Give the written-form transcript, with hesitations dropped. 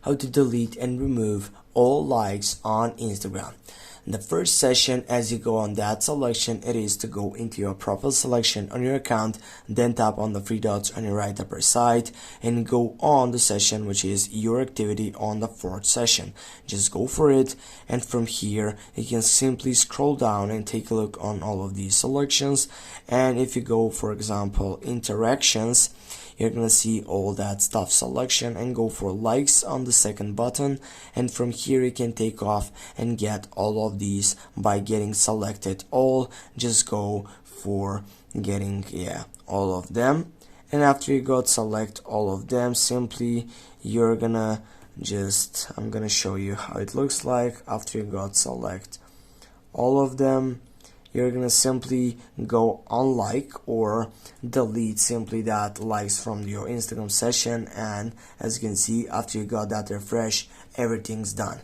how to delete and remove all likes on Instagram. In the first session, as you go on that selection, it is to go into your profile selection on your account, then tap on the three dots on your right upper side and go on the session which is your activity on the fourth session. Just go for it, and from here you can simply scroll down and take a look on all of these selections. And if you go, for example, interactions, you're gonna see all that stuff selection and go for likes on the second button, and from here you can take off and get all of these by getting selected all. Just go for getting all of them, and after you got select all of them, simply you're gonna I'm gonna show you how it looks like after you got select all of them. You're gonna simply go unlike or delete simply that likes from your Instagram session, and as you can see, after you got that refresh, everything's done.